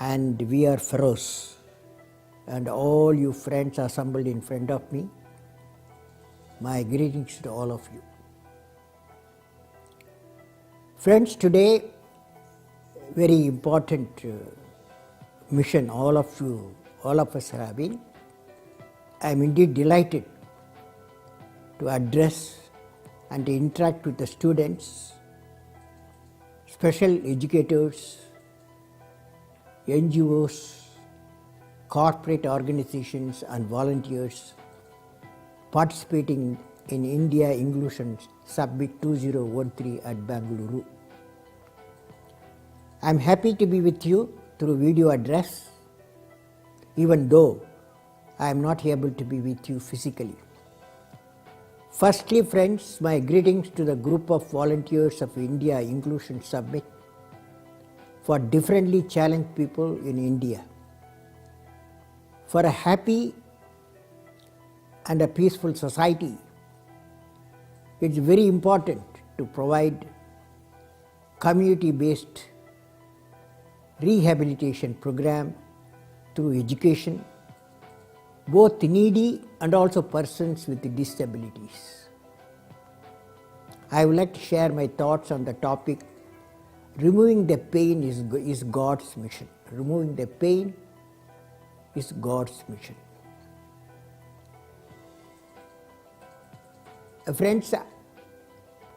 and we are Feroz, and all you friends assembled in front of me, my greetings to all of you. Friends, today very important mission all of us are having. I am indeed delighted to address and to interact with the students, special educators, NGOs, corporate organizations and volunteers participating in India Inclusion Summit 2013 at Bangalore. I am happy to be with you through video address, even though I am not able to be with you physically. Firstly, friends, my greetings to the group of volunteers of India Inclusion Summit for differently challenged people in India. For a happy and a peaceful society, it's very important to provide community-based rehabilitation program through education, both needy and also persons with disabilities. I would like to share my thoughts on the topic, removing the pain is God's mission. Removing the pain is God's mission. Friends,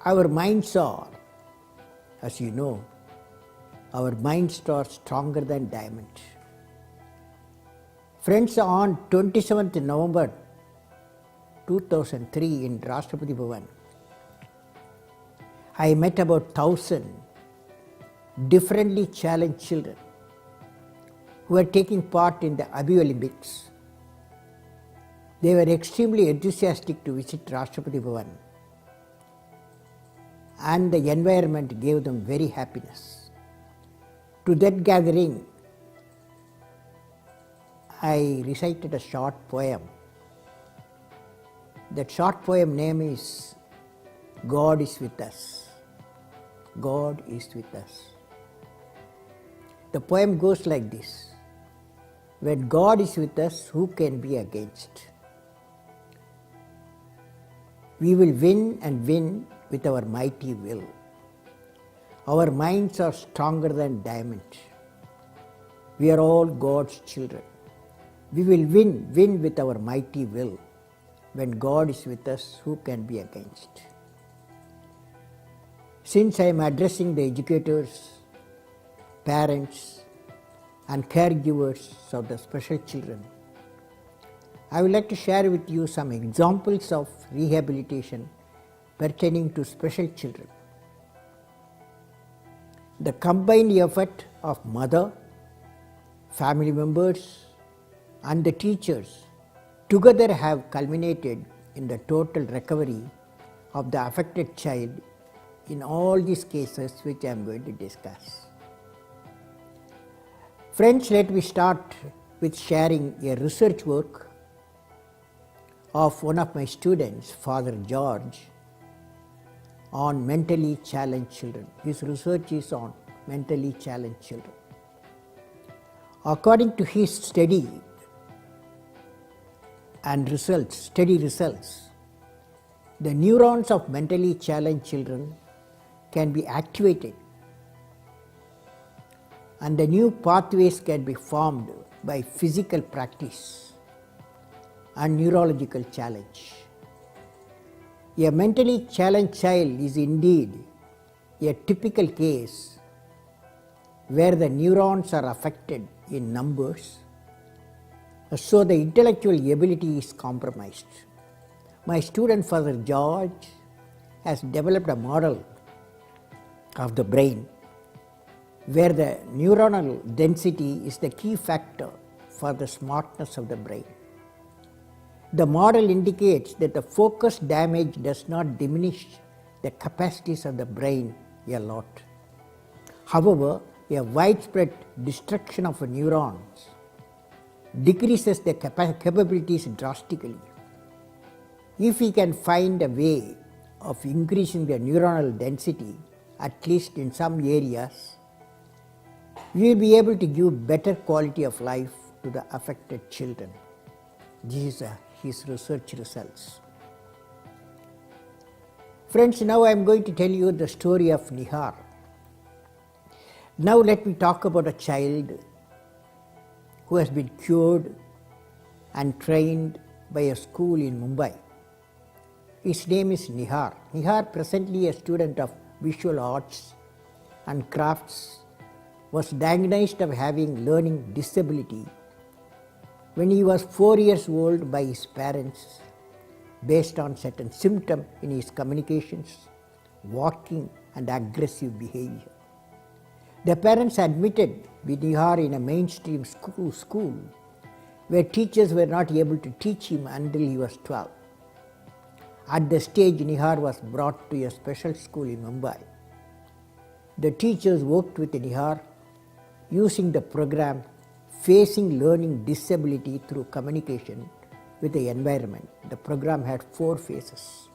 our minds are, as you know, our minds are stronger than diamonds. Friends, on 27th November 2003 in Rashtrapati Bhavan, I met about 1,000 differently challenged children who were taking part in the Abhi Olympics. They were extremely enthusiastic to visit Rashtrapati Bhavan, and the environment gave them very happiness. To that gathering, I recited a short poem. That short poem name is God is with us. God is with us. The poem goes like this: when God is with us, who can be against? We will win and win with our mighty will. Our minds are stronger than diamonds. We are all God's children. We will win with our mighty will. When God is with us, who can be against? Since I am addressing the educators, parents and caregivers of the special children, I would like to share with you some examples of rehabilitation pertaining to special children. The combined effort of mother, family members and the teachers together have culminated in the total recovery of the affected child in all these cases which I am going to discuss. Friends, let me start with sharing a research work of one of my students, Father George, on mentally challenged children. His research is on mentally challenged children. According to his study results, the neurons of mentally challenged children can be activated and the new pathways can be formed by physical practice and neurological challenge. A mentally challenged child is indeed a typical case where the neurons are affected in numbers, so the intellectual ability is compromised. My student Father George has developed a model of the brain where the neuronal density is the key factor for the smartness of the brain. The model indicates that the focus damage does not diminish the capacities of the brain a lot. However, a widespread destruction of neurons decreases the capabilities drastically. If we can find a way of increasing the neuronal density, at least in some areas, we will be able to give better quality of life to the affected children. This is his research results. Friends, now I am going to tell you the story of Nihar. Now let me talk about a child who has been cured and trained by a school in Mumbai. His name is Nihar. Nihar, presently a student of visual arts and crafts, was diagnosed of having learning disability when he was 4 years old by his parents based on certain symptoms in his communications, walking and aggressive behavior. The parents admitted Nihar in a mainstream school where teachers were not able to teach him until he was 12. At the stage, Nihar was brought to a special school in Mumbai. The teachers worked with Nihar using the program Facing Learning Disability through Communication with the Environment. The program had 4 phases.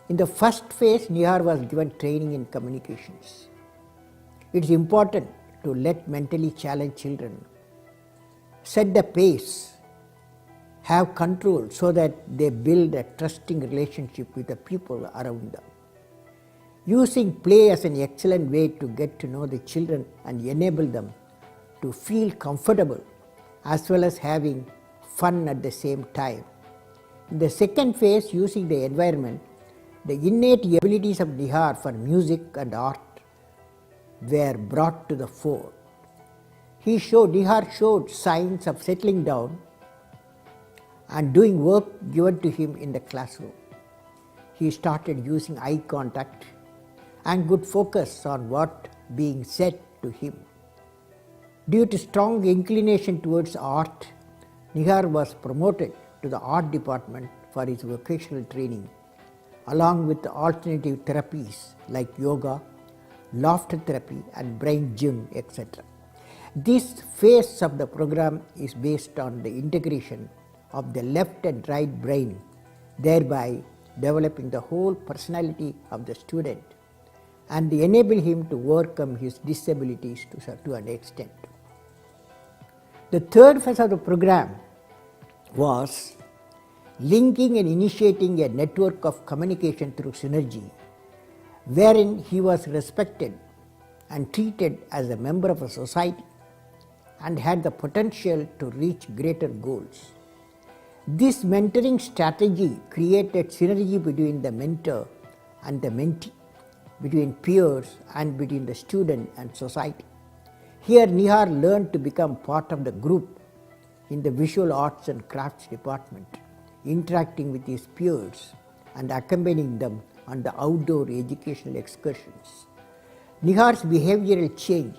In the first phase, Nihar was given training in communications. It is important to let mentally challenged children set the pace, have control so that they build a trusting relationship with the people around them. Using play as an excellent way to get to know the children and enable them to feel comfortable as well as having fun at the same time. In the second phase, using the environment, the innate abilities of Nihar for music and art were brought to the fore. Nihar showed signs of settling down and doing work given to him in the classroom. He started using eye contact and good focus on what being said to him. Due to strong inclination towards art, Nihar was promoted to the art department for his vocational training, along with alternative therapies like yoga, laughter therapy and brain gym, etc. This phase of the program is based on the integration of the left and right brain, thereby developing the whole personality of the student and enable him to overcome his disabilities to an extent. The third phase of the program was linking and initiating a network of communication through synergy, wherein he was respected and treated as a member of a society and had the potential to reach greater goals. This mentoring strategy created synergy between the mentor and the mentee, between peers and between the student and society. Here Nihar learned to become part of the group in the visual arts and crafts department, interacting with his peers and accompanying them on the outdoor educational excursions. Nihar's behavioral change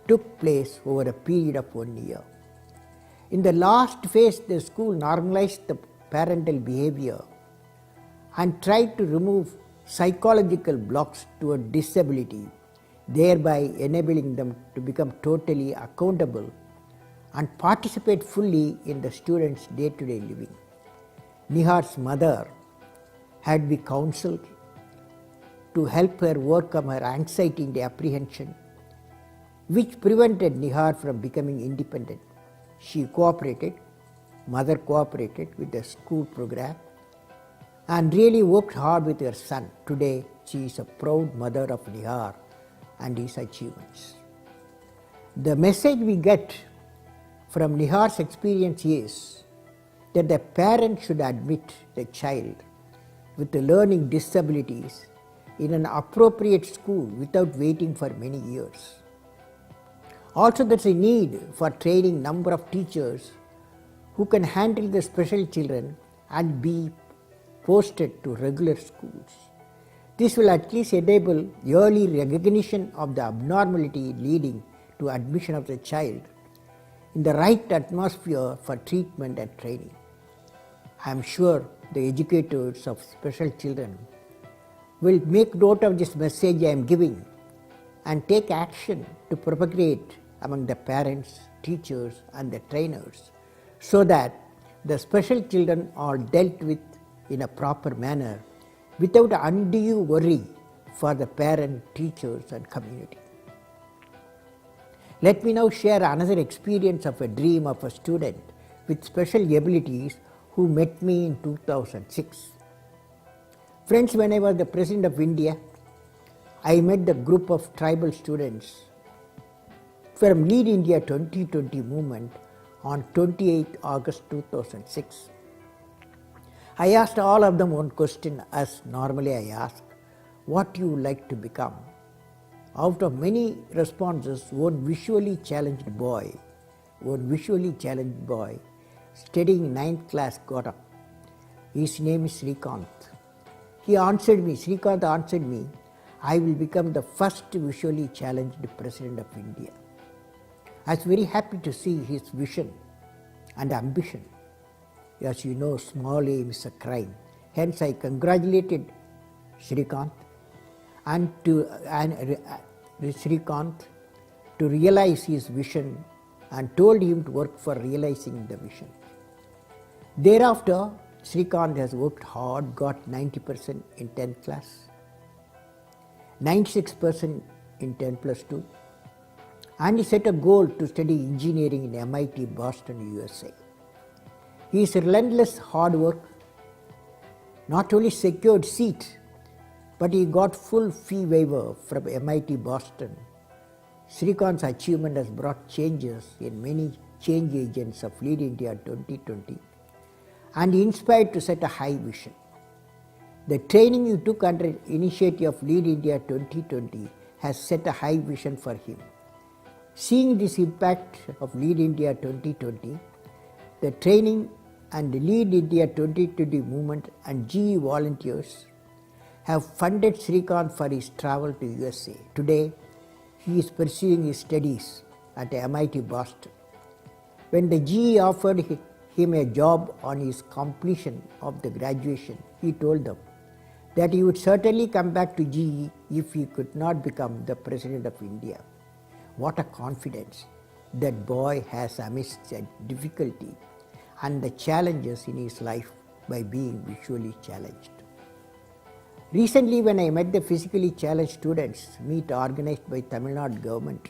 took place over a period of 1 year. In the last phase, the school normalized the parental behavior and tried to remove psychological blocks toward disability, thereby enabling them to become totally accountable and participate fully in the students' day-to-day living. Nihar's mother had been counseled to help her overcome her anxiety and apprehension, which prevented Nihar from becoming independent. Mother cooperated with the school program and really worked hard with her son. Today, she is a proud mother of Nihar and his achievements. The message we get from Nihar's experience is that the parent should admit the child with the learning disabilities in an appropriate school without waiting for many years. Also, there is a need for training number of teachers who can handle the special children and be posted to regular schools. This will at least enable early recognition of the abnormality leading to admission of the child in the right atmosphere for treatment and training. I am sure the educators of special children will make note of this message I am giving and take action to propagate among the parents, teachers and the trainers so that the special children are dealt with in a proper manner without undue worry for the parent, teachers and community. Let me now share another experience of a dream of a student with special abilities who met me in 2006. Friends, when I was the President of India, I met the group of tribal students from Lead India 2020 movement on 28 August 2006. I asked all of them one question, as normally I ask, what you would like to become? Out of many responses, one visually challenged boy studying 9th class got up. His name is Srikanth. Srikanth answered me, I will become the first visually challenged President of India. I was very happy to see his vision and ambition. As you know, small aim is a crime. Hence, I congratulated Srikanth to realize his vision and told him to work for realizing the vision. Thereafter, Srikanth has worked hard, got 90% in 10th class, 96% in 10 plus 2, and he set a goal to study engineering in MIT, Boston, USA. His relentless hard work not only secured seat, but he got full fee waiver from MIT, Boston. Srikanth's achievement has brought changes in many change agents of Lead India 2020 and inspired to set a high vision. The training he took under initiative of Lead India 2020 has set a high vision for him. Seeing this impact of Lead India 2020, the training and the Lead India 2020 movement and GE volunteers have funded Srikanth for his travel to USA. Today, he is pursuing his studies at MIT Boston. When the GE offered him a job on his completion of the graduation, he told them that he would certainly come back to GE if he could not become the President of India. What a confidence that boy has amidst the difficulty and the challenges in his life by being visually challenged. Recently, when I met the physically challenged students meet organized by Tamil Nadu government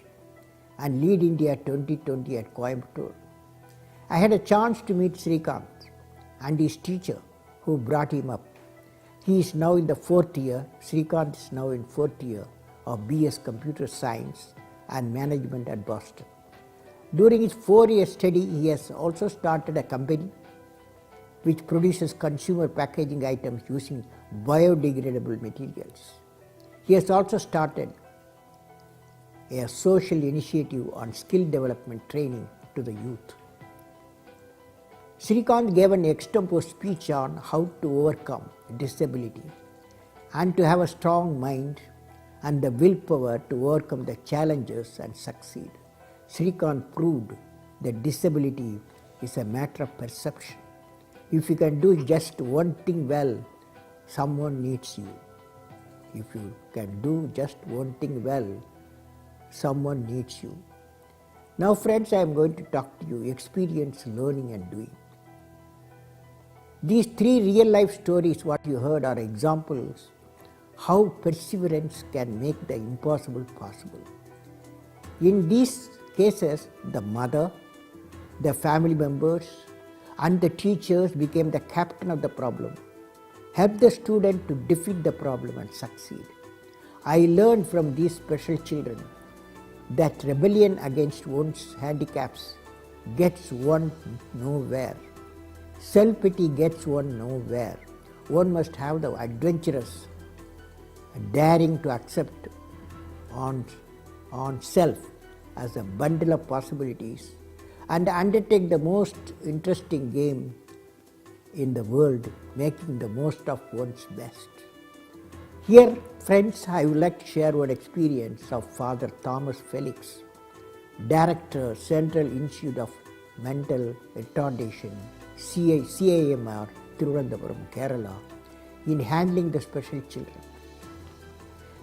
and Lead India 2020 at Coimbatore, I had a chance to meet Srikanth and his teacher who brought him up. He is now in the 4th year, Srikanth is now in 4th year of BS Computer Science and Management at Boston. During his 4-year study, he has also started a company which produces consumer packaging items using biodegradable materials. He has also started a social initiative on skill development training to the youth. Srikanth gave an extempore speech on how to overcome disability and to have a strong mind and the willpower to overcome the challenges and succeed. Srikanth proved that disability is a matter of perception. If you can do just one thing well, someone needs you. If you can do just one thing well, someone needs you. Now friends, I am going to talk to you experience, learning and doing. These 3 real life stories what you heard are examples how perseverance can make the impossible possible. In these cases, the mother, the family members and the teachers became the captain of the problem, helped the student to defeat the problem and succeed. I learned from these special children that rebellion against one's handicaps gets one nowhere. Self-pity gets one nowhere. One must have the adventurous, daring to accept on self as a bundle of possibilities and undertake the most interesting game in the world, making the most of one's best. Here, friends, I would like to share one experience of Father Thomas Felix, Director, Central Institute of Mental Retardation, CIMR, Thiruvananthapuram, Kerala, in handling the special children.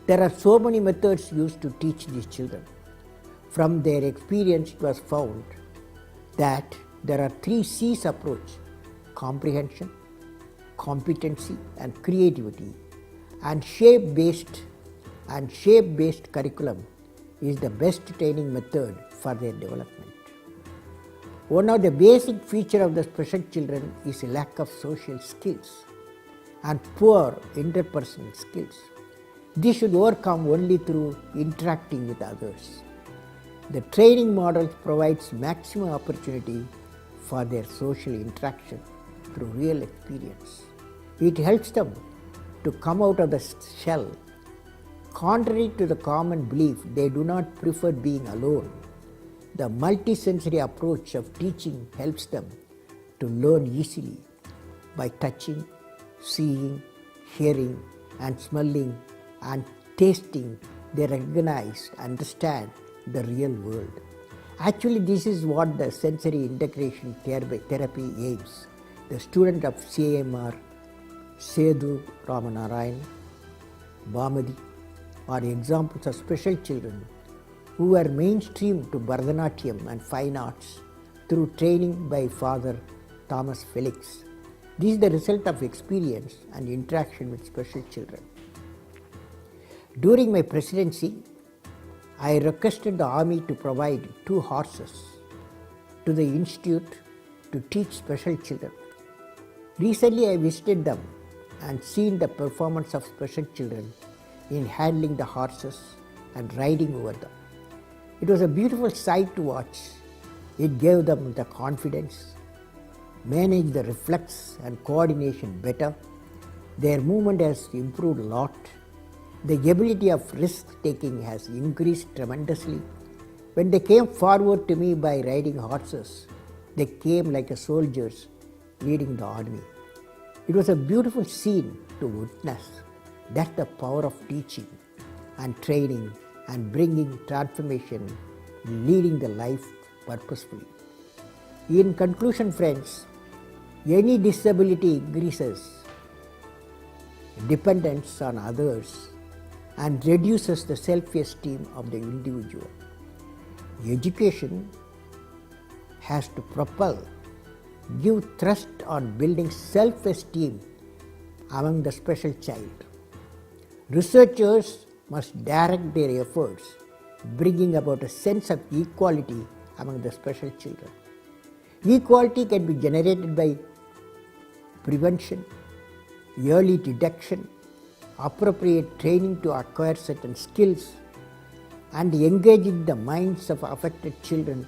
There are so many methods used to teach these children. From their experience, it was found that there are 3 C's approach: comprehension, competency and creativity, and shape-based curriculum is the best training method for their development. One of the basic features of the special children is a lack of social skills and poor interpersonal skills. This should overcome only through interacting with others. The training model provides maximum opportunity for their social interaction through real experience. It helps them to come out of the shell. Contrary to the common belief, they do not prefer being alone. The multisensory approach of teaching helps them to learn easily by touching, seeing, hearing, and smelling and tasting. They recognize, understand the real world. Actually, this is what the sensory integration therapy aims. The student of CAMR, Sethu Ramanarayan, Bhamadi, are examples of special children who were mainstreamed to Bharatanatyam and fine arts through training by Father Thomas Felix. This is the result of experience and interaction with special children. During my presidency, I requested the army to provide 2 horses to the institute to teach special children. Recently, I visited them and seen the performance of special children in handling the horses and riding over them. It was a beautiful sight to watch. It gave them the confidence, managed the reflex and coordination better. Their movement has improved a lot. The ability of risk-taking has increased tremendously. When they came forward to me by riding horses, they came like soldiers leading the army. It was a beautiful scene to witness. That's the power of teaching and training and bringing transformation, leading the life purposefully. In conclusion, friends, any disability increases dependence on others and reduces the self-esteem of the individual. Education has to propel, give thrust on building self-esteem among the special child. Researchers must direct their efforts, bringing about a sense of equality among the special children. Equality can be generated by prevention, early detection, appropriate training to acquire certain skills, and engaging the minds of affected children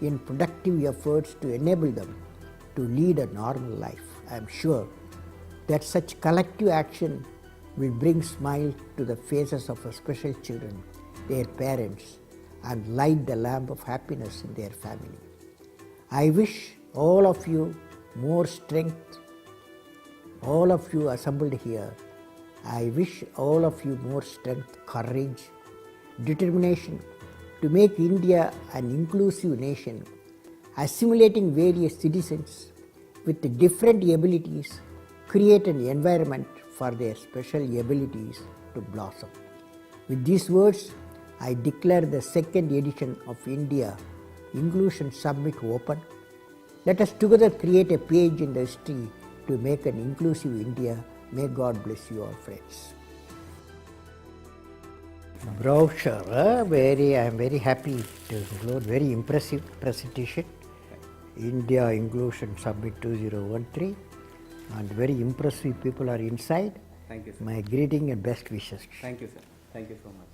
in productive efforts to enable them to lead a normal life. I am sure that such collective action will bring smiles to the faces of special children, their parents, and light the lamp of happiness in their family. I wish all of you more strength, all of you assembled here. I wish all of you more strength, courage, determination to make India an inclusive nation, assimilating various citizens with different abilities, create an environment for their special abilities to blossom. With these words, I declare the second edition of India Inclusion Summit open. Let us together create a page in the history to make an inclusive India. May God bless you all, friends. Brochure, I am very happy to include very impressive presentation. India Inclusion Summit 2013, and very impressive people are inside. Thank you, sir. My greeting and best wishes. Thank you, sir. Thank you so much.